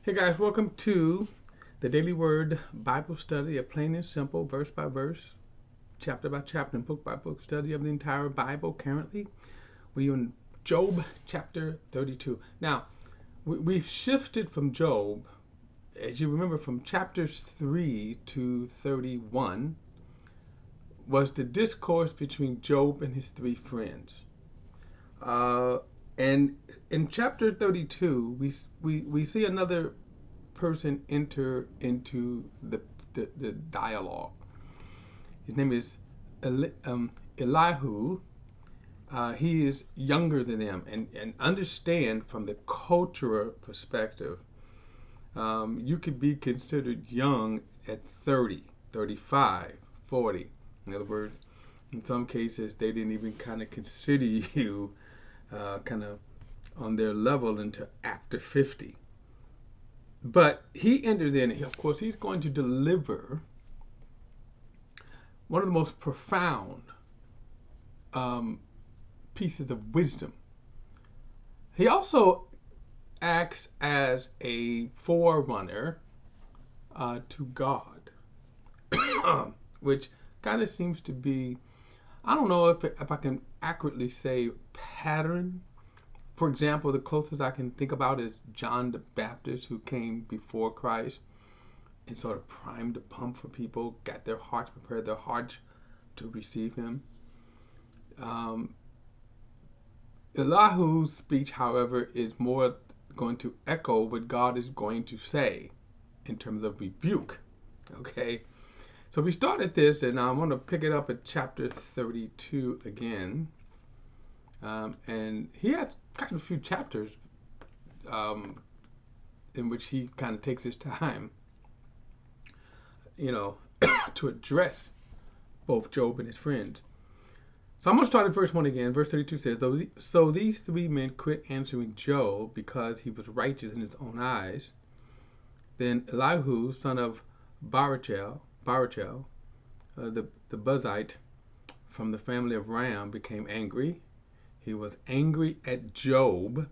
Hey guys, welcome to the Daily Word Bible study, a plain and simple, verse by verse, chapter by chapter, and book by book study of the entire Bible. Currently, we're in Job chapter 32. Now, we've shifted from Job, as you remember, from chapters 3 to 31 was the discourse between Job and his three friends. And in chapter 32, we see another person enter into the dialogue. His name is Elihu. He is younger than them, and understand from the cultural perspective, you could be considered young at 30, 35, 40. In other words, in some cases, they didn't even kind of consider you kind of on their level until after 50. But he entered in, of course, he's going to deliver one of the most profound pieces of wisdom. He also acts as a forerunner to God, which kind of seems to be, I don't know if I can accurately say pattern. For example, the closest I can think about is John the Baptist, who came before Christ and sort of primed the pump for people, got their hearts, prepared their hearts to receive him. Elihu's speech, however, is more going to echo what God is going to say in terms of rebuke. Okay, so we started this, and I'm going to pick it up at chapter 32 again. And he has kind of a few chapters in which he kind of takes his time, to address both Job and his friends. So I'm going to start at verse 1 again. Verse 32 says, So these three men quit answering Job because he was righteous in his own eyes. Then Elihu, son of Barachel, the Buzite from the family of Ram, became angry. He was angry at Job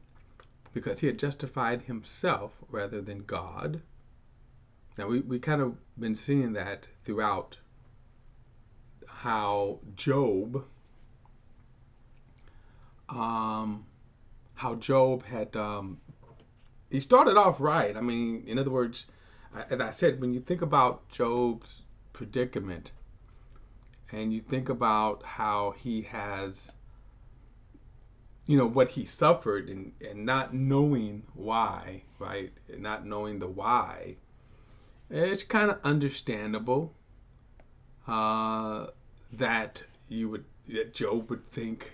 because he had justified himself rather than God. Now, we kind of been seeing that throughout, how Job had, he started off right. I mean, in other words, as I said, when you think about Job's predicament and you think about how he has, what he suffered and not knowing why, right? And not knowing the why. It's kind of understandable that Job would think,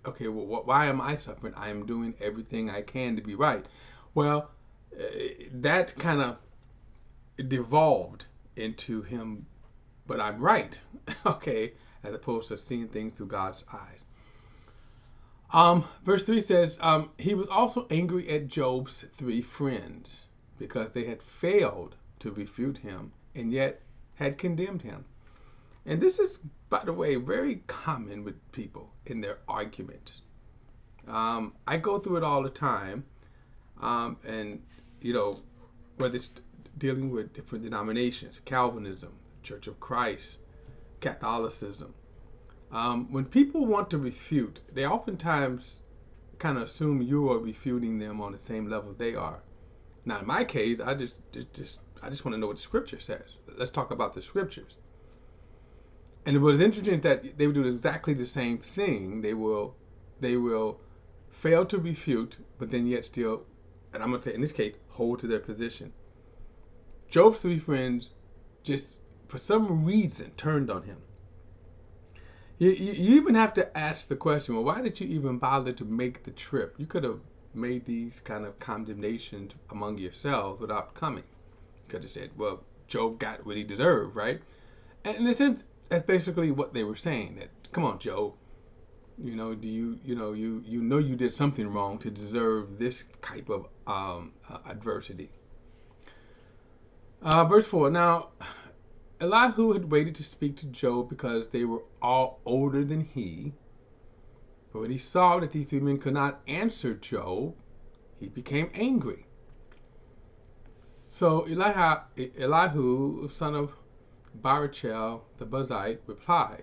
okay, well, why am I suffering? I am doing everything I can to be right. Well, that kind of devolved into him, but I'm right, okay, as opposed to seeing things through God's eyes. Verse 3 says, he was also angry at Job's three friends because they had failed to refute him and yet had condemned him. And this is, by the way, very common with people in their arguments. I go through it all the time, and, whether it's dealing with different denominations, Calvinism, Church of Christ, Catholicism. When people want to refute, they oftentimes kind of assume you are refuting them on the same level they are. Now, in my case, I just want to know what the scripture says. Let's talk about the scriptures. And it was interesting that they would do exactly the same thing. They will fail to refute, but then yet still, and I'm going to say in this case, hold to their position. Job's three friends just, for some reason, turned on him. You even have to ask the question, well, why did you even bother to make the trip? You could have made these kind of condemnations among yourselves without coming. You could have said, well, Job got what he deserved, right? And in a sense, that's basically what they were saying. That, come on, Job, do you did something wrong to deserve this type of adversity. Verse 4. Now, Elihu had waited to speak to Job because they were all older than he. But when he saw that these three men could not answer Job, he became angry. So Elihu, son of Barachel the Buzite, replied,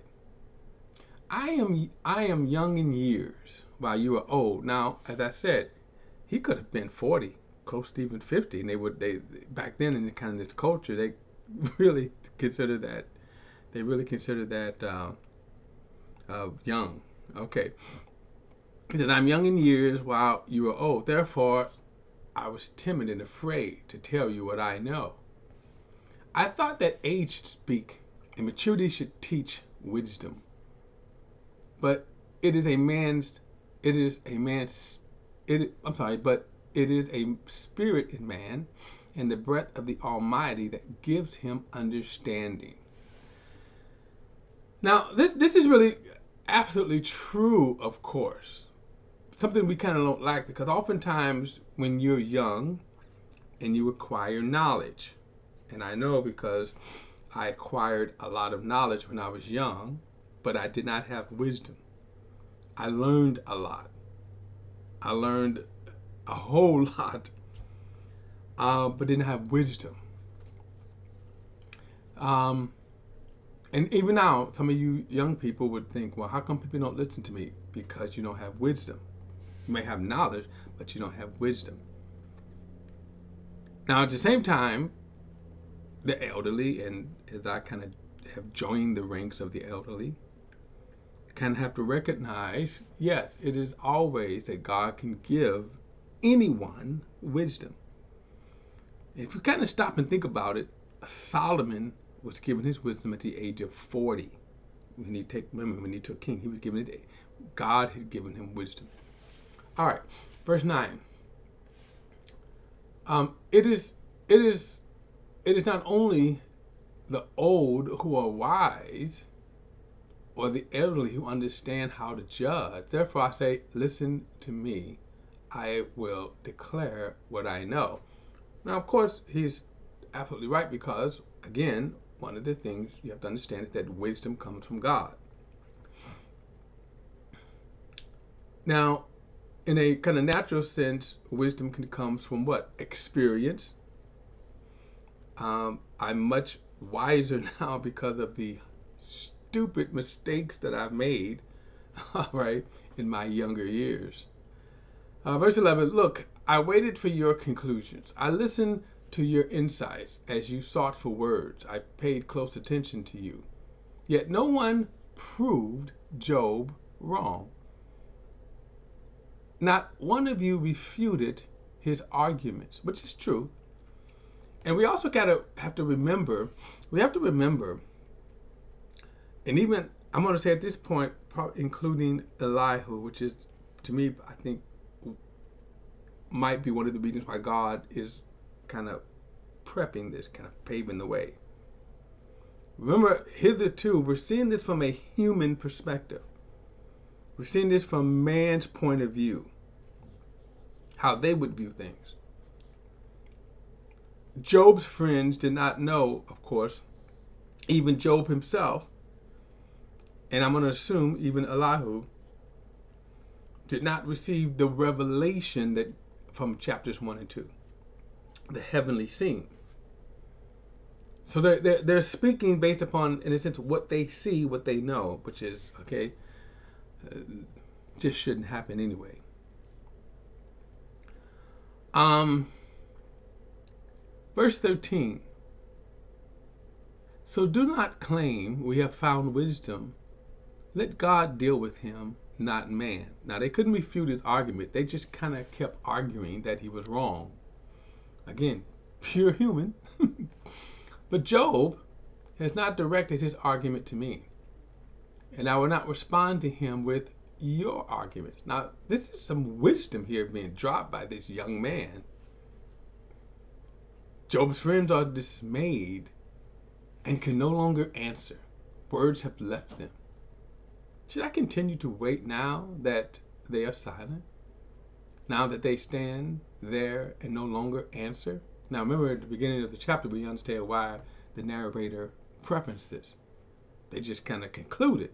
I am young in years, while you are old. Now, as I said, he could have been 40, close to even 50, and they back then in the kind of this culture, really considered that they really considered that young. Okay. He said, I'm young in years while you are old. Therefore, I was timid and afraid to tell you what I know. I thought that age should speak and maturity should teach wisdom. But it is a man's, it is a man's, I'm sorry, but it is a spirit in man and the breath of the Almighty that gives him understanding. Now, this is really absolutely true, of course. Something we kind of don't like, because oftentimes when you're young and you acquire knowledge, and I know because I acquired a lot of knowledge when I was young, but I did not have wisdom. I learned a lot. I learned a whole lot, but didn't have wisdom. And even now, some of you young people would think, well, how come people don't listen to me? Because you don't have wisdom. You may have knowledge, but you don't have wisdom. Now, at the same time, the elderly, and as I kind of have joined the ranks of the elderly, kind of have to recognize, yes, it is always that God can give anyone wisdom. If you kind of stop and think about it, Solomon was given his wisdom at the age of 40. When he took king, he was given his, God had given him wisdom. All right, verse 9. It is not only the old who are wise, or the elderly who understand how to judge. Therefore, I say, listen to me. I will declare what I know. Now, of course, he's absolutely right, because, again, one of the things you have to understand is that wisdom comes from God. Now, in a kind of natural sense, wisdom comes from what? Experience. I'm much wiser now because of the stupid mistakes that I've made, all right, in my younger years. Verse 11, look, I waited for your conclusions. I listened to your insights as you sought for words. I paid close attention to you. Yet no one proved Job wrong. Not one of you refuted his arguments, which is true. And we also have to remember, and even I'm going to say at this point, probably including Elihu, which is, to me, I think, might be one of the reasons why God is kind of prepping this, kind of paving the way. Remember, hitherto, we're seeing this from a human perspective. We're seeing this from man's point of view, how they would view things. Job's friends did not know, of course, even Job himself, and I'm going to assume even Elihu, did not receive the revelation that from chapters 1 and 2, the heavenly scene. So they're speaking based upon, in a sense, what they see, what they know, which is, okay, just shouldn't happen anyway. Verse 13. So do not claim we have found wisdom. Let God deal with him, not man. Now, they couldn't refute his argument. They just kind of kept arguing that he was wrong. Again, pure human. But Job has not directed his argument to me, and I will not respond to him with your arguments. Now, this is some wisdom here being dropped by this young man. Job's friends are dismayed and can no longer answer. Words have left them. Should I continue to wait now that they are silent? Now that they stand there and no longer answer? Now, remember at the beginning of the chapter, we understand why the narrator preferenced this. They just kind of concluded,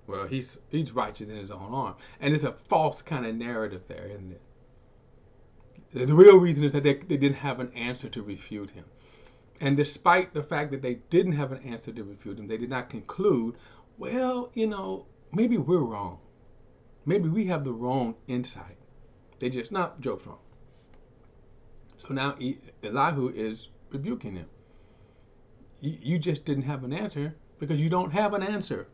well, he's righteous in his own arm. And it's a false kind of narrative there, isn't it? The real reason is that they didn't have an answer to refute him. And despite the fact that they didn't have an answer to refute him, they did not conclude, well, maybe we're wrong. Maybe we have the wrong insight. They just, not Job's wrong. So now Elihu is rebuking him. You just didn't have an answer because you don't have an answer.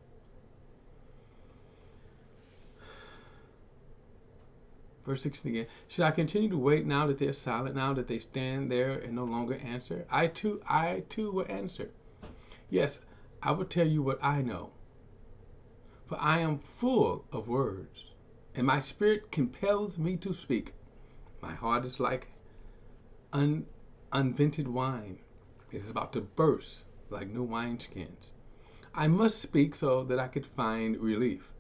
Verse 16 again. Should I continue to wait now that they're silent, now that they stand there and no longer answer? I too will answer. Yes, I will tell you what I know. For I am full of words, and my spirit compels me to speak. My heart is like unvented wine. It is about to burst like new wineskins. I must speak so that I could find relief.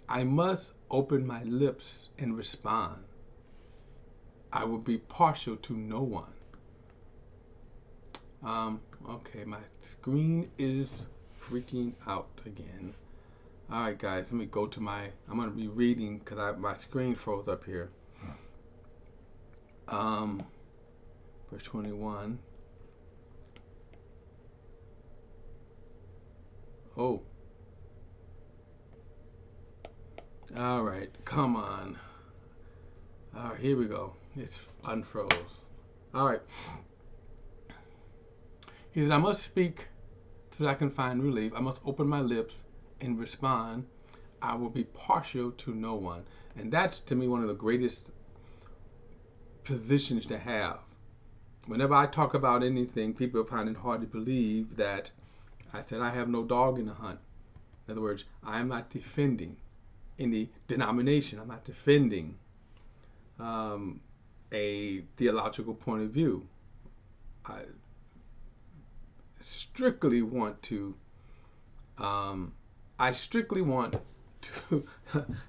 I must open my lips and respond. I will be partial to no one. Okay, my screen is freaking out again. All right, guys, let me go to I'm going to be reading because my screen froze up here. Verse 21. Oh. All right, come on. All right, here we go. It's unfroze. All right. He says, I must speak so that I can find relief. I must open my lips and respond. I will be partial to no one. And that's, to me, one of the greatest positions to have. Whenever I talk about anything, people find it hard to believe that I said I have no dog in the hunt. In other words, I am not defending any denomination. I'm not defending a theological point of view. I strictly want to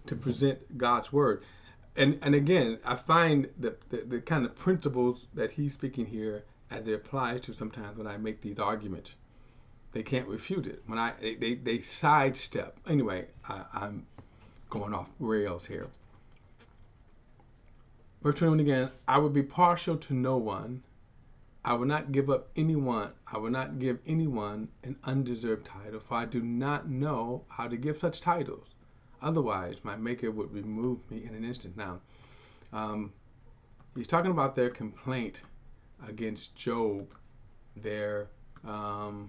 to present God's word. And again, I find the kind of principles that he's speaking here as they apply to sometimes when I make these arguments. They can't refute it. When they sidestep. Anyway, I'm going off rails here. Verse 21 again, I will be partial to no one. I will not give up anyone. I will not give anyone an undeserved title, for I do not know how to give such titles. Otherwise, my Maker would remove me in an instant. Now, he's talking about their complaint against Job, their not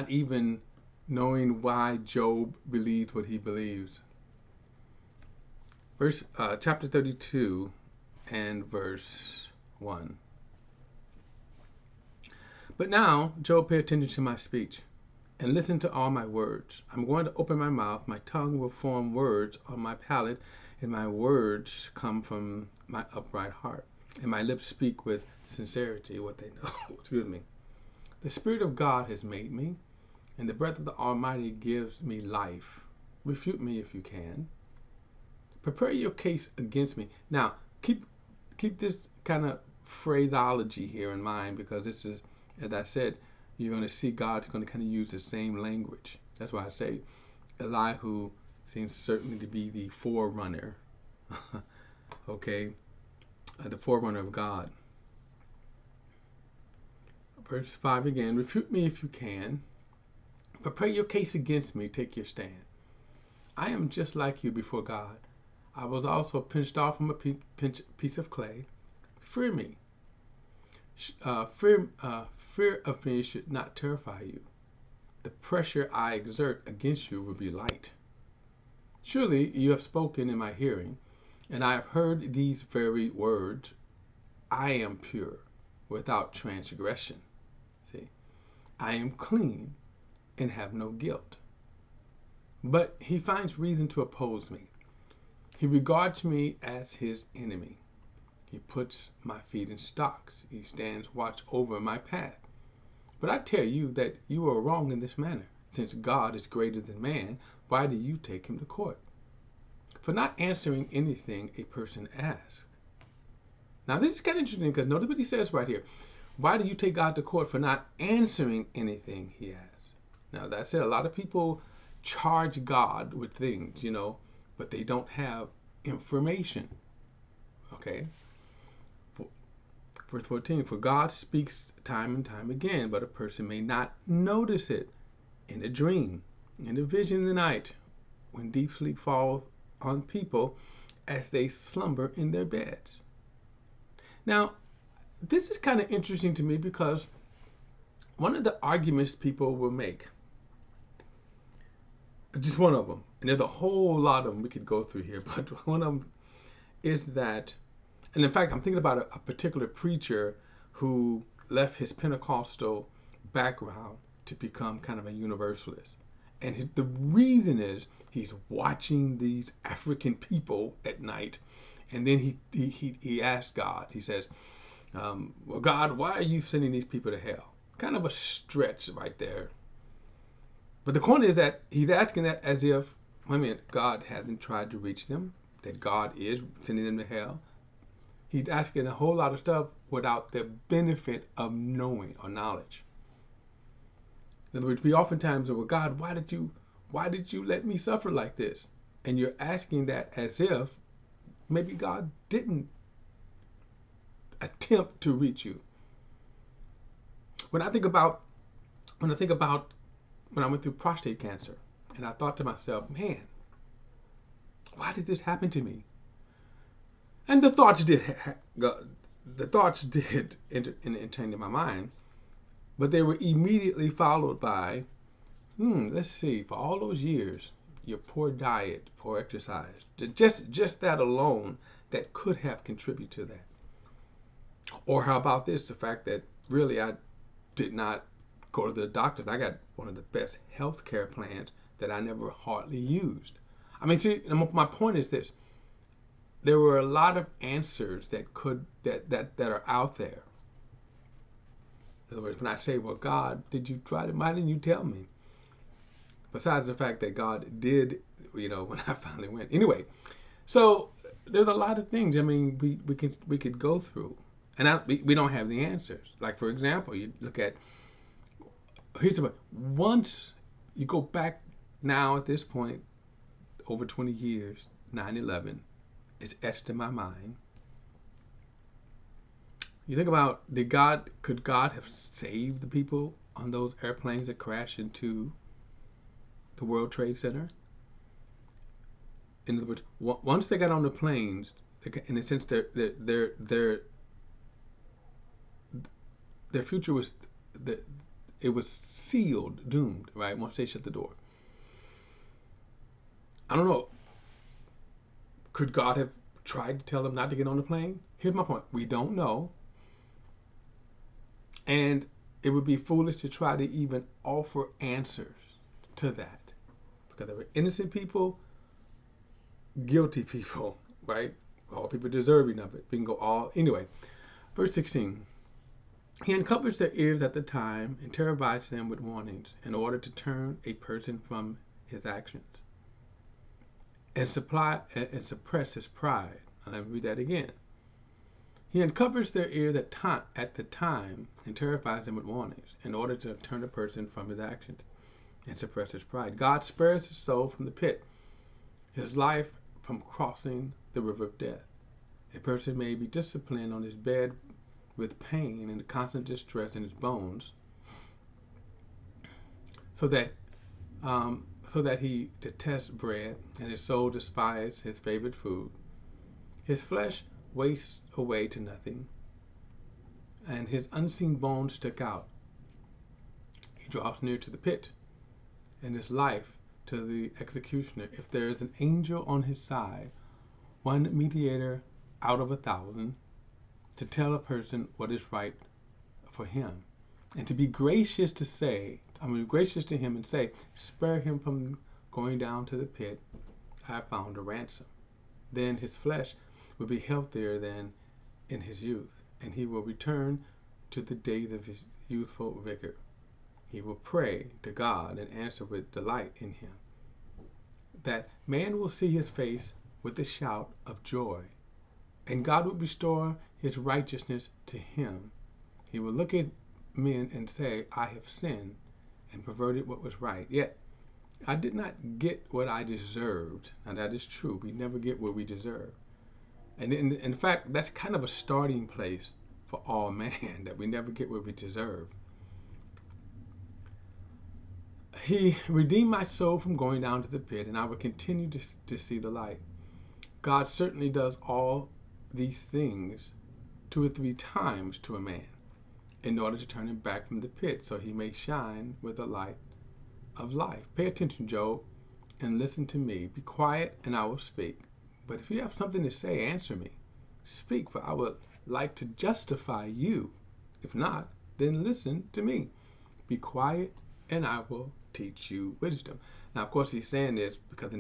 even knowing why Job believed what he believes. Chapter 32 and verse 1. But now, Job, pay attention to my speech and listen to all my words. I'm going to open my mouth. My tongue will form words on my palate, and my words come from my upright heart. And my lips speak with sincerity what they know. Excuse me. The Spirit of God has made me, and the breath of the Almighty gives me life. Refute me if you can. Prepare your case against me. Now, keep this kind of phraseology here in mind, because this is, as I said, you're going to see God's going to kind of use the same language. That's why I say Elihu seems certainly to be the forerunner. Okay? The forerunner of God. Verse 5 again, refute me if you can. Prepare your case against me, take your stand. I am just like you before God. I was also pinched off from a piece of clay. Fear me. Fear of me should not terrify you. The pressure I exert against you will be light. Surely you have spoken in my hearing, and I have heard these very words. I am pure, without transgression. See, I am clean and have no guilt. But he finds reason to oppose me. He regards me as his enemy. He puts my feet in stocks. He stands watch over my path. But I tell you that you are wrong in this manner. Since God is greater than man, why do you take him to court? For not answering anything a person asks. Now this is kind of interesting, because notice what he says right here. Why do you take God to court for not answering anything he asks? Now that said, a lot of people charge God with things, but they don't have information. Okay. For, Verse 14, for God speaks time and time again, but a person may not notice it in a dream, in a vision in the night, when deep sleep falls on people as they slumber in their beds. Now, this is kind of interesting to me because one of the arguments people will make, just one of them, and there's a whole lot of them we could go through here, but one of them is that, and in fact, I'm thinking about a particular preacher who left his Pentecostal background to become kind of a universalist. And the reason is he's watching these African people at night, and then he asks God. He says, "Well, God, why are you sending these people to hell?" Kind of a stretch right there. But the point is that he's asking that as if, I mean, God hasn't tried to reach them, that God is sending them to hell. He's asking a whole lot of stuff without the benefit of knowing or knowledge. In other words, we oftentimes say, well, God, why did you let me suffer like this? And you're asking that as if maybe God didn't attempt to reach you. When I went through prostate cancer, and I thought to myself, man, why did this happen to me? And the thoughts did enter into my mind, but they were immediately followed by, let's see, for all those years, your poor diet, poor exercise, just that alone, that could have contributed to that. Or how about this, the fact that really I did not go to the doctors. I got one of the best health care plans that I never hardly used. I mean, see, my point is this. There were a lot of answers that are out there. In other words, when I say, well, God, did you try to, why didn't you tell me? Besides the fact that God did, when I finally went. Anyway, so there's a lot of things, I mean, we could go through. And we don't have the answers. Like, for example, you look at, here's the point. Once you go back now at this point, over 20 years, 9/11, it's etched in my mind. You think about, could God have saved the people on those airplanes that crashed into the World Trade Center? In other words, once they got on the planes, in a sense, their future was, it was sealed, doomed, right? Once they shut the door. I don't know. Could God have tried to tell them not to get on the plane? Here's my point. We don't know. And it would be foolish to try to even offer answers to that. Because there were innocent people, guilty people, right? All people deserving of it. We can go all. Anyway, verse 16. He uncovers their ears at the time and terrifies them with warnings in order to turn a person from his actions and suppress his pride. Let me read that again. He uncovers their ears at the time and terrifies them with warnings in order to turn a person from his actions and suppress his pride. God spares his soul from the pit, his life from crossing the river of death. A person may be disciplined on his bed with pain and constant distress in his bones, so that he detests bread and his soul despises his favorite food. His flesh wastes away to nothing, and his unseen bones stick out. He draws near to the pit, and his life to the executioner. If there is an angel on his side, one mediator out of 1,000, to tell a person what is right for him, and to be gracious to him and say, spare him from going down to the pit, I found a ransom. Then his flesh will be healthier than in his youth, and he will return to the days of his youthful vigor. He will pray to God and answer with delight in him. That man will see his face with a shout of joy, and God will restore his righteousness to him. He will look at men and say, I have sinned and perverted what was right. Yet I did not get what I deserved. And that is true. We never get what we deserve. And in fact, that's kind of a starting place for all man, that we never get what we deserve. He redeemed my soul from going down to the pit, and I will continue to see the light. God certainly does all these things 2 or 3 times to a man in order to turn him back from the pit so he may shine with the light of life. Pay attention, Job, and listen to me. Be quiet, and I will speak. But if you have something to say, answer me. Speak, for I would like to justify you. If not, then listen to me. Be quiet, and I will teach you wisdom. Now, of course, he's saying this because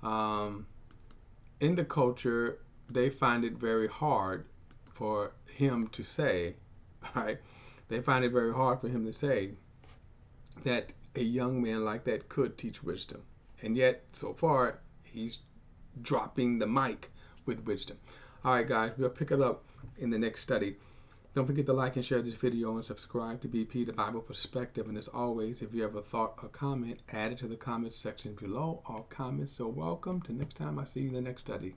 um, in the culture, they find it very hard for him to say, right? They find it very hard for him to say that a young man like that could teach wisdom. And yet, so far, he's dropping the mic with wisdom. All right, guys, we'll pick it up in the next study. Don't forget to like and share this video and subscribe to BP, the Bible Perspective. And as always, if you have a thought or comment, add it to the comments section below. All comments are welcome. Till next time, I see you in the next study.